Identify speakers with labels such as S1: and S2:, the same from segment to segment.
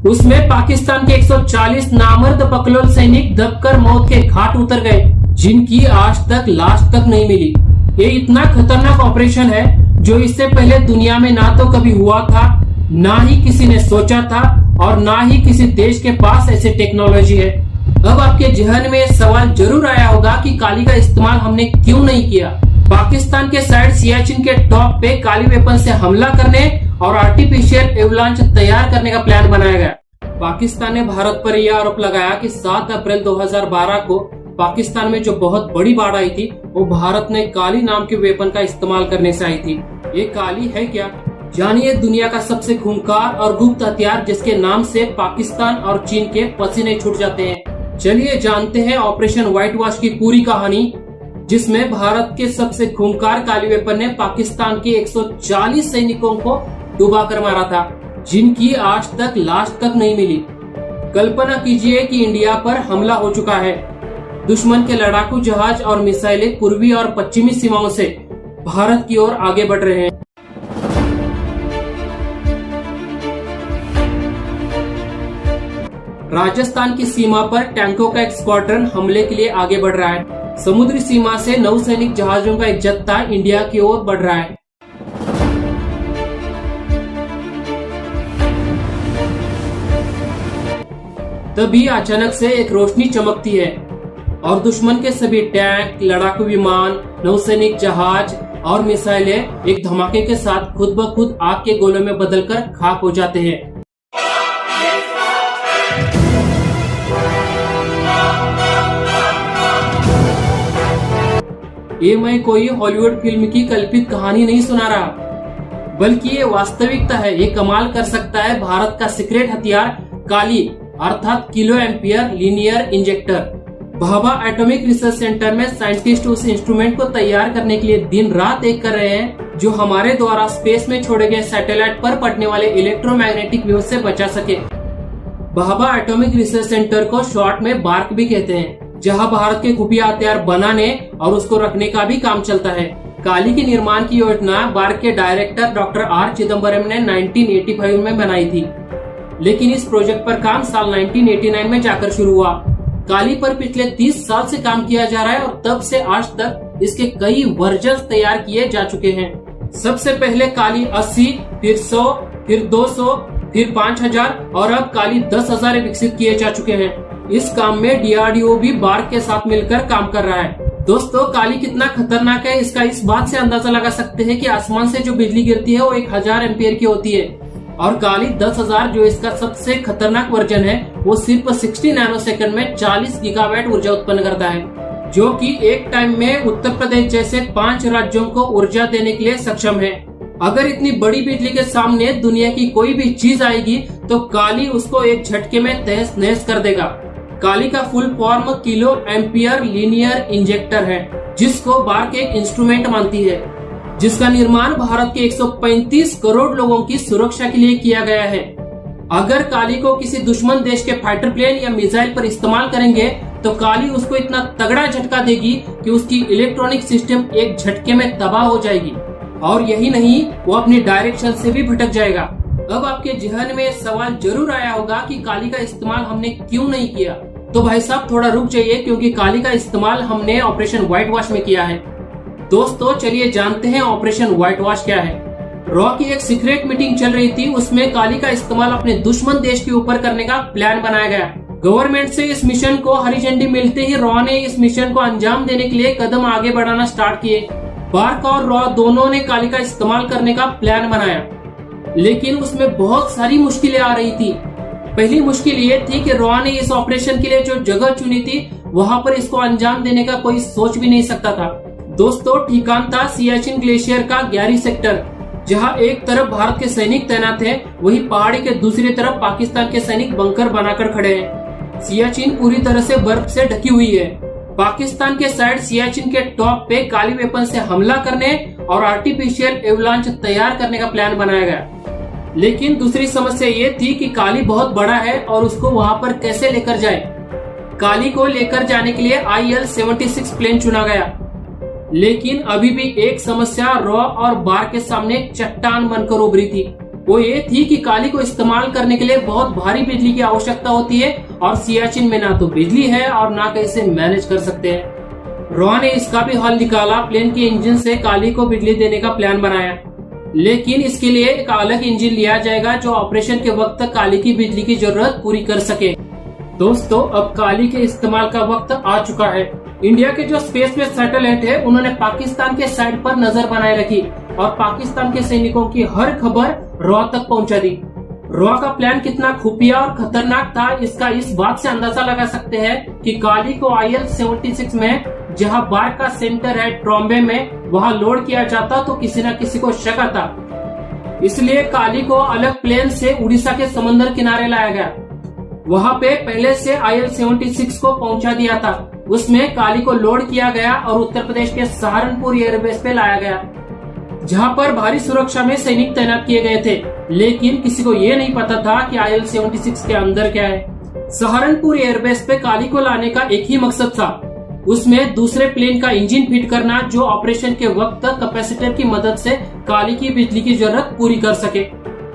S1: उसमें पाकिस्तान के 140 नामर्द बकलोल सैनिक दबकर मौत के घाट उतर गए, जिनकी आज तक लाश तक नहीं मिली। ये इतना खतरनाक ऑपरेशन है जो इससे पहले दुनिया में ना तो कभी हुआ था, ना ही किसी ने सोचा था और ना ही किसी देश के पास ऐसी टेक्नोलॉजी है। अब आपके जहन में सवाल जरूर आया होगा कि काली का इस्तेमाल हमने क्यों नहीं किया। पाकिस्तान के साइड सियाचिन के टॉप पे काली वेपन से हमला करने और आर्टिफिशियल एवलांच तैयार करने का प्लान बनाया गया। पाकिस्तान ने भारत पर यह आरोप लगाया कि 7 अप्रैल 2012 को पाकिस्तान में जो बहुत बड़ी बाढ़ आई थी वो भारत ने काली नाम के वेपन का इस्तेमाल करने से आई थी। ये काली है क्या? जानिए दुनिया का सबसे खूंखार और गुप्त हथियार जिसके नाम से पाकिस्तान और चीन के पसीने छूट जाते हैं। चलिए जानते हैं ऑपरेशन व्हाइट वॉश की पूरी कहानी, जिसमें भारत के सबसे खूंखार काली वेपन ने पाकिस्तान के 140 सैनिकों को डुबा कर मारा था, जिनकी आज तक लाश तक नहीं मिली। कल्पना कीजिए कि इंडिया पर हमला हो चुका है। दुश्मन के लड़ाकू जहाज और मिसाइलें पूर्वी और पश्चिमी सीमाओं से भारत की ओर आगे बढ़ रहे हैं। राजस्थान की सीमा पर टैंकों का एक स्क्वाड्रन हमले के लिए आगे बढ़ रहा है। समुद्री सीमा से नौसैनिक जहाजों का एक जत्था इंडिया की ओर बढ़ रहा है। तभी अचानक से एक रोशनी चमकती है और दुश्मन के सभी टैंक, लड़ाकू विमान, नौसैनिक जहाज और मिसाइलें एक धमाके के साथ खुद ब खुद आग के गोलों में बदलकर खाक हो जाते हैं। ये मैं कोई हॉलीवुड फिल्म की कल्पित कहानी नहीं सुना रहा, बल्कि ये वास्तविकता है। ये कमाल कर सकता है भारत का सीक्रेट हथियार काली अर्थात kilo ampere linear injector. Bhabha atomic research centre में साइंटिस्ट उस इंस्ट्रूमेंट को तैयार करने के लिए दिन रात एक कर रहे हैं, जो हमारे द्वारा स्पेस में छोड़े गए सैटेलाइट पर पड़ने वाले इलेक्ट्रोमैग्नेटिक वेव से बचा सके। भाभा एटॉमिक रिसर्च सेंटर को शॉर्ट में बार्क भी कहते हैं, जहां भारत के खुफिया हथियार बनाने और उसको रखने का भी काम चलता है। काली के निर्माण की योजना बार्क के डायरेक्टर डॉक्टर आर चिदम्बरम ने 1985 में बनाई थी, लेकिन इस प्रोजेक्ट पर काम साल 1989 में जाकर शुरू हुआ। काली पर पिछले 30 साल से काम किया जा रहा है और तब से आज तक इसके कई वर्जन तैयार किए जा चुके हैं। सबसे पहले काली 80, फिर 100, फिर 200, फिर 5000 और अब काली 10,000 विकसित किए जा चुके हैं। इस काम में डीआरडीओ भी बार्क के साथ मिलकर काम कर रहा है। दोस्तों, काली कितना खतरनाक है इसका इस बात से अंदाजा लगा सकते हैं कि आसमान से जो बिजली गिरती है वो 1000 एम्पियर की होती है, और काली 10,000 जो इसका सबसे खतरनाक वर्जन है वो सिर्फ 60 नैनोसेकंड में 40 गीगावाट ऊर्जा उत्पन्न करता है, जो कि एक टाइम में उत्तर प्रदेश जैसे 5 राज्यों को ऊर्जा देने के लिए सक्षम है। अगर इतनी बड़ी बिजली के सामने दुनिया की कोई भी चीज आएगी तो काली उसको एक झटके में तहस नहस कर देगा। काली का full form kilo ampere linear injector है, जिसको बार्क एक इंस्ट्रूमेंट मानती है, जिसका निर्माण भारत के 135 करोड़ लोगों की सुरक्षा के लिए किया गया है। अगर काली को किसी दुश्मन देश के फाइटर प्लेन या मिसाइल पर इस्तेमाल करेंगे तो काली उसको इतना तगड़ा झटका देगी कि उसकी इलेक्ट्रॉनिक सिस्टम एक झटके में तबाह हो जाएगी, और यही नहीं, वो अपनी डायरेक्शन से भी भटक जाएगा। अब आपके जहन में सवाल जरूर आया होगा कि काली का इस्तेमाल हमने क्यों नहीं किया। तो भाई साहब थोड़ा रुक जाइए, क्योंकि काली का इस्तेमाल हमने ऑपरेशन व्हाइट वॉश में किया है। दोस्तों चलिए जानते हैं ऑपरेशन व्हाइट वॉश क्या है। रॉ की एक सीक्रेट मीटिंग चल रही थी, उसमें काली का इस्तेमाल अपने दुश्मन देश के ऊपर करने का प्लान बनाया गया। गवर्नमेंट से इस मिशन को हरी झंडी मिलते ही रॉ ने इस मिशन को अंजाम देने के लिए कदम आगे बढ़ाना स्टार्ट किए। बार्क और रॉ दोनों ने काली का इस्तेमाल करने का प्लान बनाया, लेकिन उसमें बहुत सारी मुश्किलें आ रही थी। पहली मुश्किल ये थी कि रॉ ने इस ऑपरेशन के लिए जो जगह चुनी थी वहां पर इसको अंजाम देने का कोई सोच भी नहीं सकता था। दोस्तों ठिकाना था सियाचिन ग्लेशियर का 11 सेक्टर, जहां एक तरफ भारत के सैनिक तैनात हैं, वही पहाड़ी के दूसरी तरफ पाकिस्तान के सैनिक बंकर बनाकर खड़े हैं। सियाचिन पूरी तरह से बर्फ से ढकी हुई है। पाकिस्तान के साइड सियाचिन के टॉप पे काली वेपन से हमला करने और आर्टिफिशियल एवलांच तैयार करने का प्लान बनाया गया। लेकिन दूसरी समस्या ये थी कि काली बहुत बड़ा है और उसको वहां पर कैसे लेकर जाए। काली को लेकर जाने के लिए IL-76 प्लेन चुना गया, लेकिन अभी भी एक समस्या रॉ और बार्क के सामने चट्टान बनकर उभरी थी। वो ये थी कि काली को इस्तेमाल करने के लिए बहुत भारी बिजली की आवश्यकता होती है और सियाचिन में ना तो बिजली है और ना कहीं से मैनेज कर सकते हैं। रॉ ने इसका भी हल निकाला, प्लेन के इंजन से काली को बिजली देने का प्लान बनाया, लेकिन इसके लिए एक अलग इंजन लिया जाएगा जो ऑपरेशन के वक्त काली की बिजली की जरूरत पूरी कर सके। दोस्तों, अब काली के इस्तेमाल का वक्त आ चुका है। इंडिया के जो स्पेस में सैटेलाइट है उन्होंने पाकिस्तान के साइड पर नजर बनाए रखी और पाकिस्तान के सैनिकों की हर खबर रॉ तक पहुंचा दी। रॉ का प्लान कितना खुफिया और खतरनाक था इसका इस बात से अंदाजा लगा सकते हैं कि काली को IL-76 में जहां बार का सेंटर है ट्रॉम्बे में, वहां लोड किया जाता तो किसी न किसी को शक आता। इसलिए काली को अलग प्लेन से उड़ीसा के समंदर किनारे लाया गया। वहां पे पहले से IL-76 को पहुंचा दिया था। उसमें काली को लोड किया गया और उत्तर प्रदेश के सहारनपुर एयरबेस पे लाया गया, जहां पर भारी सुरक्षा में सैनिक तैनात किए गए थे। लेकिन किसी को ये नहीं पता था कि IL-76 के अंदर क्या है। सहारनपुर एयरबेस पे काली को लाने का एक ही मकसद था, उसमें दूसरे प्लेन का इंजन फिट करना जो ऑपरेशन के वक्त कैपेसिटर की मदद से काली की बिजली की जरूरत पूरी कर सके।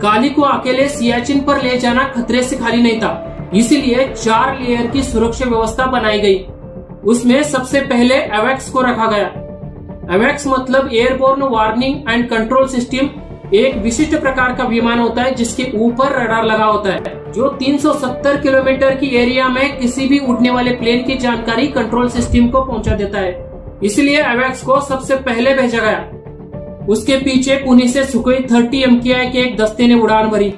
S1: काली को अकेले सियाचिन पर ले जाना खतरे से खाली नहीं था, इसीलिए 4 लेयर की सुरक्षा व्यवस्था बनाई गई। उसमें सबसे पहले एवेक्स को रखा गया। एवेक्स मतलब airborne warning and control system. एक विशिष्ट प्रकार का विमान होता है जिसके ऊपर रडार लगा होता है, जो 370 किलोमीटर की एरिया में किसी भी उड़ने वाले प्लेन की जानकारी कंट्रोल सिस्टम को पहुंचा देता है। इसलिए एवेक्स को सबसे पहले भेजा गया। उसके पीछे पुणे से सुखोई 30 MKI के एक दस्ते ने उड़ान भरी।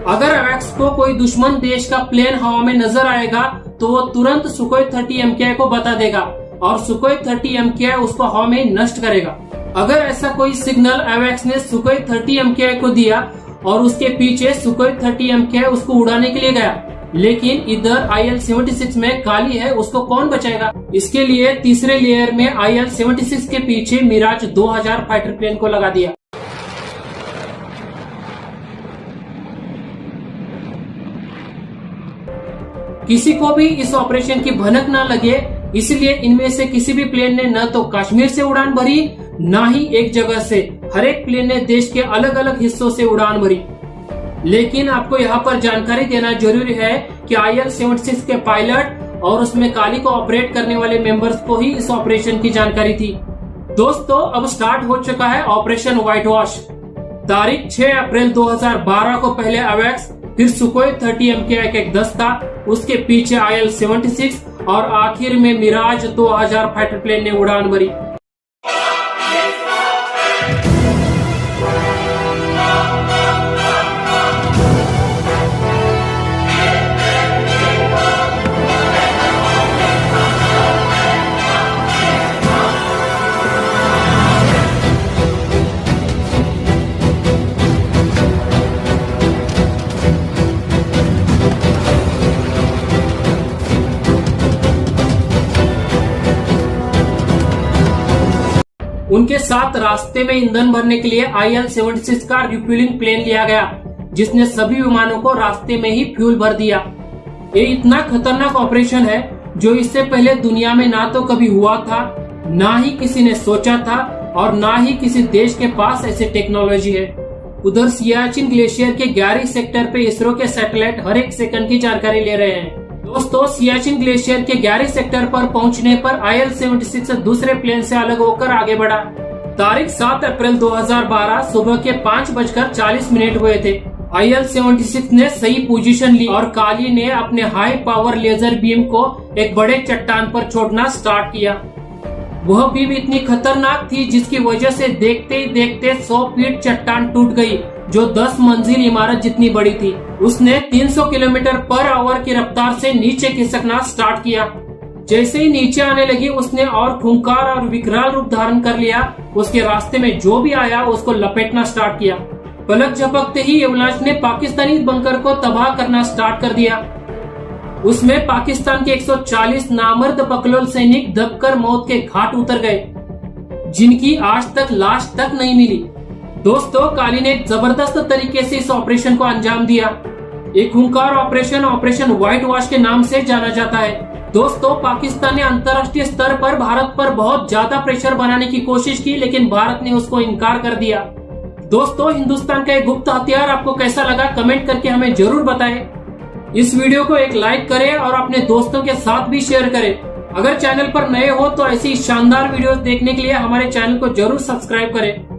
S1: अगर एवेक्स को कोई दुश्मन देश का प्लेन हवा में नजर आएगा तो वो तुरंत सुखोई 30 MKI को बता देगा और सुखोई 30 MKI उसको हवा में नष्ट करेगा। अगर ऐसा कोई सिग्नल एवेक्स ने सुखोई 30 MKI को दिया और उसके पीछे सुखोई 30 MKI उसको उड़ाने के लिए गया, लेकिन इधर IL-76 में काली है, उसको कौन बचाएगा? इसके लिए तीसरे लेयर में IL-76 के पीछे मिराज 2000 फाइटर प्लेन को लगा दिया। किसी को भी इस ऑपरेशन की भनक न लगे, इसलिए इनमें से किसी भी प्लेन ने न तो कश्मीर से उड़ान भरी, न ही एक जगह से। हर एक प्लेन ने देश के अलग अलग हिस्सों से उड़ान भरी। लेकिन आपको यहाँ पर जानकारी देना जरूरी है कि IL-76 के पायलट और उसमें काली को ऑपरेट करने वाले मेंबर्स को ही इस ऑपरेशन की जानकारी थी। दोस्तों, अब स्टार्ट हो चुका है ऑपरेशन व्हाइट वॉश। तारीख 6 अप्रैल 2012 को पहले एवेक्स, फिर सुखोई 30 MKI का एक दस्ता, उसके पीछे IL-76 और आखिर में मिराज 2000 फाइटर प्लेन ने उड़ान भरी। उनके साथ रास्ते में ईंधन भरने के लिए IL-76 का रिफ्यूलिंग प्लेन लिया गया, जिसने सभी विमानों को रास्ते में ही फ्यूल भर दिया। ये इतना खतरनाक ऑपरेशन है जो इससे पहले दुनिया में ना तो कभी हुआ था, ना ही किसी ने सोचा था और ना ही किसी देश के पास ऐसी टेक्नोलॉजी है। उधर सियाचिन ग्लेशियर के 11 सेक्टर पे इसरो के सैटेलाइट हर एक सेकंड की जानकारी ले रहे हैं। दोस्तों, सियाचिन ग्लेशियर के 11 सेक्टर पर पहुंचने पर IL-76 दूसरे प्लेन से अलग होकर आगे बढ़ा। तारीख 7 अप्रैल 2012 सुबह के 5:40 हुए थे। IL-76 ने सही पोजीशन ली और काली ने अपने हाई पावर लेजर बीम को एक बड़े चट्टान पर छोड़ना स्टार्ट किया। वह बीम इतनी खतरनाक थी जिसकी वजह से देखते ही देखते 100 फीट चट्टान टूट गई, जो 10 मंजिल इमारत जितनी बड़ी थी। उसने 300 किलोमीटर पर आवर की रफ्तार से नीचे खिसकना स्टार्ट किया। जैसे ही नीचे आने लगी उसने और खूंखार और विकराल रूप धारण कर लिया। उसके रास्ते में जो भी आया उसको लपेटना स्टार्ट किया। पलक झपकते ही एवलांच ने पाकिस्तानी बंकर को तबाह करना स्टार्ट कर दिया। उसमें पाकिस्तान के 140 नामर्द बकलोल सैनिक दबकर मौत के घाट उतर गए, जिनकी आज तक लाश तक नहीं मिली। दोस्तों, काली ने जबरदस्त तरीके से इस ऑपरेशन को अंजाम दिया। एक खूंखार ऑपरेशन व्हाइट वॉश के नाम से जाना जाता है। दोस्तों, पाकिस्तान ने अंतर्राष्ट्रीय स्तर पर भारत पर बहुत ज्यादा प्रेशर बनाने की कोशिश की, लेकिन भारत ने उसको इनकार कर दिया। दोस्तों, हिंदुस्तान का एक गुप्त हथियार आपको कैसा लगा कमेंट करके हमें जरूर बताएं। इस वीडियो को एक लाइक करें और अपने दोस्तों के साथ भी शेयर करें। अगर चैनल पर नए हो तो ऐसी शानदार वीडियोस देखने के लिए हमारे चैनल को जरूर सब्सक्राइब करें।